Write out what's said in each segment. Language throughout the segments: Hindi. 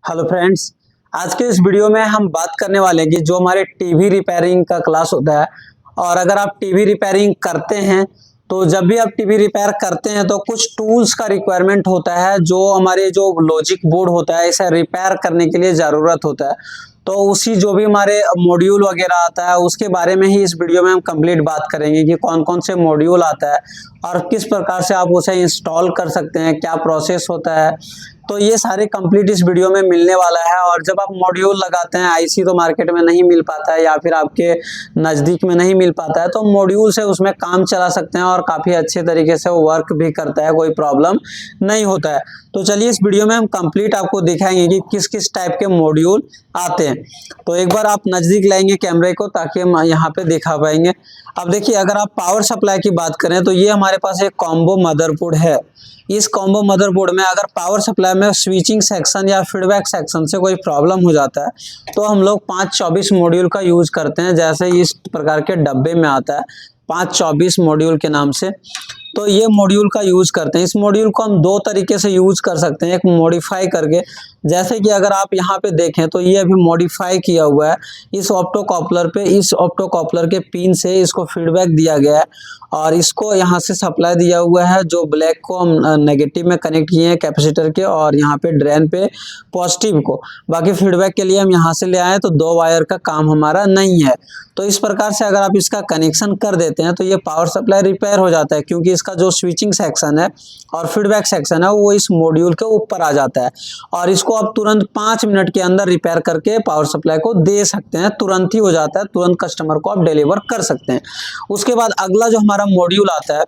हेलो फ्रेंड्स, आज के इस वीडियो में हम बात करने वाले हैं कि जो हमारे टीवी रिपेयरिंग का क्लास होता है और अगर आप टीवी रिपेयरिंग करते हैं तो जब भी आप टीवी रिपेयर करते हैं तो कुछ टूल्स का रिक्वायरमेंट होता है जो हमारे जो लॉजिक बोर्ड होता है इसे रिपेयर करने के लिए ज़रूरत होता है। तो उसी जो भी हमारे मॉड्यूल वगैरह आता है उसके बारे में ही इस वीडियो में हम कंप्लीट बात करेंगे कि कौन कौन से मॉड्यूल आता है और किस प्रकार से आप उसे इंस्टॉल कर सकते हैं, क्या प्रोसेस होता है। तो ये सारे कंप्लीट इस वीडियो में मिलने वाला है। और जब आप मॉड्यूल लगाते हैं, आईसी तो मार्केट में नहीं मिल पाता है या फिर आपके नज़दीक में नहीं मिल पाता है, तो मॉड्यूल से उसमें काम चला सकते हैं और काफ़ी अच्छे तरीके से वो वर्क भी करता है, कोई प्रॉब्लम नहीं होता है। तो चलिए इस वीडियो में हम कंप्लीट आपको दिखाएंगे कि किस किस टाइप के मॉड्यूल आते हैं। तो एक बार आप नज़दीक लाएंगे कैमरे को ताकि हम यहाँ पे दिखा पाएंगे। अब देखिए, अगर आप पावर सप्लाई की बात करें तो ये हमारे पास एक कॉम्बो मदरबोर्ड है। इस कॉम्बो मदरबोर्ड में अगर पावर सप्लाई में स्विचिंग सेक्शन या फीडबैक सेक्शन से कोई प्रॉब्लम हो जाता है तो हम लोग 524 मॉड्यूल का यूज करते हैं। जैसे इस प्रकार के डब्बे में आता है 524 मॉड्यूल के नाम से, तो ये मॉड्यूल का यूज करते हैं। इस मॉड्यूल को हम दो तरीके से यूज कर सकते हैं, एक मॉडिफाई करके, जैसे कि अगर आप यहाँ पे देखें तो ये अभी मॉडिफाई किया हुआ है। इस ऑप्टो कॉपलर पे, इस ऑप्टो कॉपलर के पिन से इसको फीडबैक दिया गया है और इसको यहाँ से सप्लाई दिया हुआ है। जो ब्लैक को हम नेगेटिव में कनेक्ट किए हैं कैपेसिटर के और यहाँ पे ड्रेन पे पॉजिटिव को। बाकी फीडबैक के लिए हम यहाँ से ले आए तो दो वायर का काम हमारा नहीं है। तो इस प्रकार से अगर आप इसका कनेक्शन कर देते हैं तो ये पावर सप्लाई रिपेयर हो जाता है, क्योंकि इसका जो स्विचिंग सेक्शन है और फीडबैक सेक्शन है वो इस मॉड्यूल के ऊपर आ जाता है और इसको आप तुरंत 5 मिनट के अंदर रिपेयर करके पावर सप्लाई को दे सकते हैं। तुरंत ही हो जाता है, तुरंत कस्टमर को आप डिलीवर कर सकते हैं। उसके बाद अगला जो हमारा मॉड्यूल आता है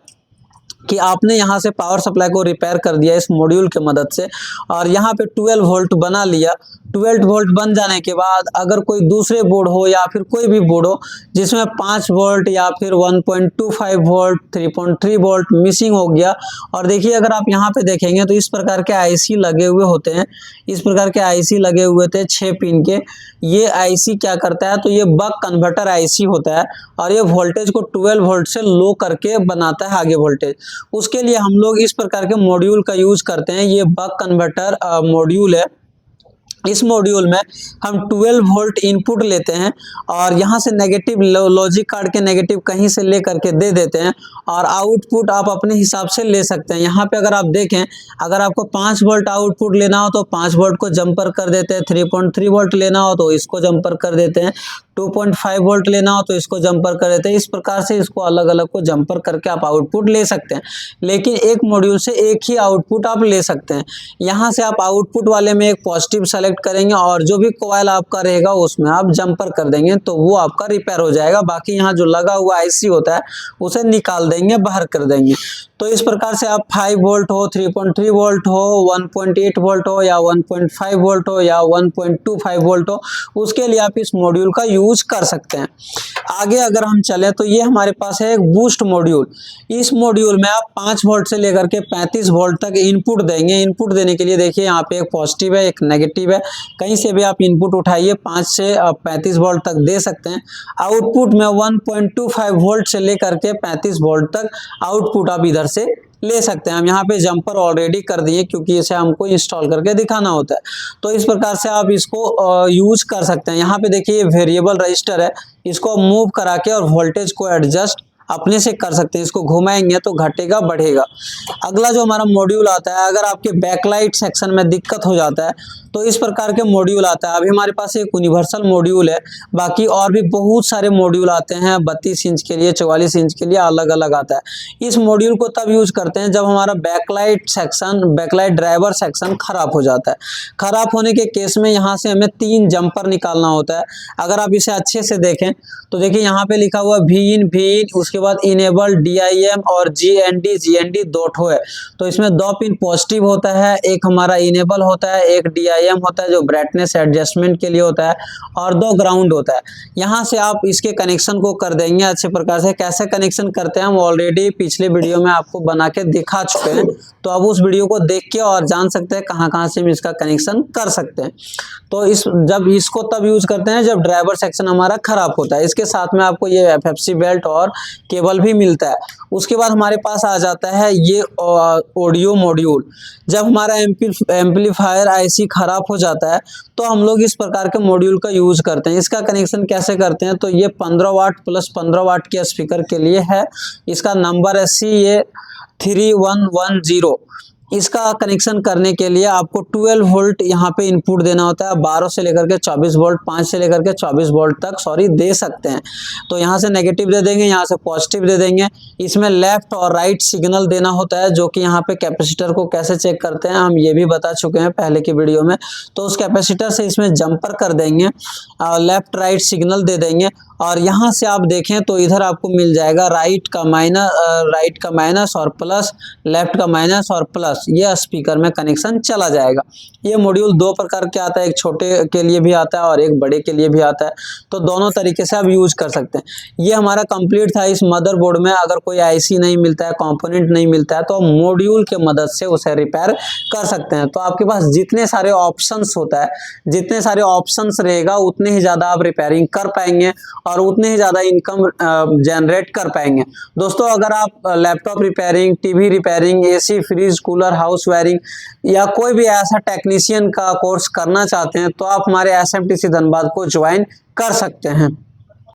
कि आपने यहाँ से पावर सप्लाई को रिपेयर कर दिया इस मॉड्यूल के मदद से और यहाँ पे 12 वोल्ट बना लिया। 12 वोल्ट बन जाने के बाद अगर कोई दूसरे बोर्ड हो या फिर कोई भी बोर्ड हो जिसमें 5 वोल्ट या फिर 1.25 वोल्ट 3.3 वोल्ट मिसिंग हो गया, और देखिए अगर आप यहाँ पे देखेंगे तो इस प्रकार के आईसी लगे हुए होते हैं। इस प्रकार के आईसी लगे हुए थे 6 पिन के। ये आईसी क्या करता है, तो ये बक कन्वर्टर आईसी होता है और ये वोल्टेज को 12 वोल्ट से लो करके बनाता है आगे वोल्टेज। उसके लिए हम लोग इस प्रकार के मॉड्यूल का यूज करते हैं। ये बक कन्वर्टर मॉड्यूल है। इस मॉड्यूल में हम 12 वोल्ट इनपुट लेते हैं और यहाँ से नेगेटिव लॉजिक कार्ड के नेगेटिव कहीं से ले करके दे देते हैं और आउटपुट आप अपने हिसाब से ले सकते हैं। यहाँ पे अगर आप देखें, अगर आपको 5 वोल्ट आउटपुट लेना हो तो 5 वोल्ट को जंपर कर देते हैं, 3.3 वोल्ट लेना हो तो इसको जंपर कर देते हैं, 2.5 वोल्ट लेना हो तो इसको जंपर कर देते हैं। इस प्रकार से इसको अलग अलग को जंपर करके आप आउटपुट ले सकते हैं, लेकिन एक मॉड्यूल से एक ही आउटपुट आप ले सकते हैं। यहाँ से आप आउटपुट वाले में एक पॉजिटिव सेलेक्ट करेंगे और जो भी कॉइल आपका रहेगा उसमें आप जंपर कर देंगे तो वो आपका रिपेयर हो जाएगा। बाकी यहाँ जो लगा हुआ आईसी होता है उसे निकाल देंगे, बाहर कर देंगे। तो इस प्रकार से आप 5 वोल्ट हो, 3.3 वोल्ट हो, 1.8 वोल्ट हो या 1.5 वोल्ट हो या 1.25 वोल्ट हो, उसके लिए आप इस मॉड्यूल का यूज कर सकते हैं। आगे अगर हम चलें तो ये हमारे पास है एक बूस्ट मॉड्यूल। इस मॉड्यूल में आप 5 वोल्ट से लेकर के 35 वोल्ट तक इनपुट देंगे। इनपुट देने के लिए देखिए यहाँ पे एक पॉजिटिव है, एक नेगेटिव है, कहीं से भी आप इनपुट उठाइए, 5 से 35 वोल्ट तक दे सकते हैं। आउटपुट में 1.25 वोल्ट से लेकर के 35 वोल्ट तक आउटपुट आप इधर से ले सकते हैं। हम यहाँ पे जंपर ऑलरेडी कर दिए क्योंकि इसे हमको इंस्टॉल करके दिखाना होता है। तो इस प्रकार से आप इसको यूज कर सकते हैं। यहाँ पे देखिए वेरिएबल रजिस्टर है, इसको मूव करा के और वोल्टेज को एडजस्ट अपने से कर सकते हैं। इसको घुमाएंगे तो घटेगा बढ़ेगा। अगला जो हमारा मॉड्यूल आता है, अगर आपके बैकलाइट सेक्शन में दिक्कत हो जाता है तो इस प्रकार के मॉड्यूल आता है। अभी हमारे पास एक यूनिवर्सल मॉड्यूल है, बाकी और भी बहुत सारे मॉड्यूल आते हैं 32 इंच के लिए, 44 इंच के लिए, अलग अलग आता है। इस मॉड्यूल को तब यूज करते हैं जब हमारा backlight section, backlight driver section खराब हो जाता है। खराब होने के केस में यहाँ से हमें 3 जंपर निकालना होता है। अगर आप इसे अच्छे से देखें तो देखिए यहाँ पे लिखा हुआ वी इन, उसके बाद इनेबल, DIM और GND दो ठो है। तो इसमें 2 पिन पॉजिटिव होता है, एक हमारा इनेबल होता है, एक DIM होता है जो ब्राइटनेस एडजस्टमेंट के लिए होता है, और 2 ग्राउंड होता है। यहाँ से आप इसके कनेक्शन को कर देंगे अच्छे प्रकार से। कैसे कनेक्शन करते हैं हम ऑलरेडी पिछले वीडियो में आपको बना के दिखा चुके हैं, तो अब उस वीडियो को देख के और जान सकते हैं कहाँ कहाँ से हम इसका कनेक्शन कर सकते हैं। तो जब इसको तब यूज करते हैं जब ड्राइवर सेक्शन हमारा खराब होता है। इसके साथ में आपको ये FFC बेल्ट और केबल भी मिलता है। उसके बाद हमारे पास आ जाता है ये ऑडियो मॉड्यूल। जब हमारा एम्पलीफायर आईसी खराब खराब हो जाता है तो हम लोग इस प्रकार के मॉड्यूल का यूज करते हैं। इसका कनेक्शन कैसे करते हैं, तो ये 15 वाट प्लस 15 वाट के स्पीकर के लिए है। इसका नंबर है CA3110। इसका कनेक्शन करने के लिए आपको 12 वोल्ट यहाँ पे इनपुट देना होता है। 12 से लेकर के 24 वोल्ट, 5 से लेकर के 24 वोल्ट तक दे सकते हैं। तो यहाँ से नेगेटिव दे देंगे, यहाँ से पॉजिटिव दे देंगे। इसमें लेफ्ट और राइट सिग्नल देना होता है, जो कि यहाँ पे कैपेसिटर को कैसे चेक करते हैं हम ये भी बता चुके हैं पहले की वीडियो में। तो उस कैपेसिटर से इसमें जंपर कर देंगे और लेफ्ट राइट सिग्नल दे देंगे। और यहाँ से आप देखें तो इधर आपको मिल जाएगा राइट का माइनस और प्लस, लेफ्ट का माइनस और प्लस। ये स्पीकर में कनेक्शन चला जाएगा। ये मॉड्यूल दो प्रकार के आता है, एक छोटे के लिए भी आता है और एक बड़े के लिए भी आता है। तो दोनों तरीके से आप यूज कर सकते हैं। ये हमारा कंप्लीट था। इस मदरबोर्ड में अगर कोई आईसी नहीं मिलता है, कंपोनेंट नहीं मिलता है, तो मॉड्यूल के मदद से उसे रिपेयर कर सकते हैं। तो आपके पास जितने सारे ऑप्शंस होता है, जितने सारे ऑप्शंस रहेगा, उतने ही ज़्यादा आप रिपेयरिंग कर पाएंगे और उतने ही ज़्यादा इनकम जनरेट कर पाएंगे। दोस्तों, अगर आप laptop repairing, TV repairing, AC, fridge, cooler, house wiring या कोई भी ऐसा टेक्नीशियन का कोर्स करना चाहते हैं तो आप हमारे SMTC धनबाद को ज्वाइन कर सकते हैं।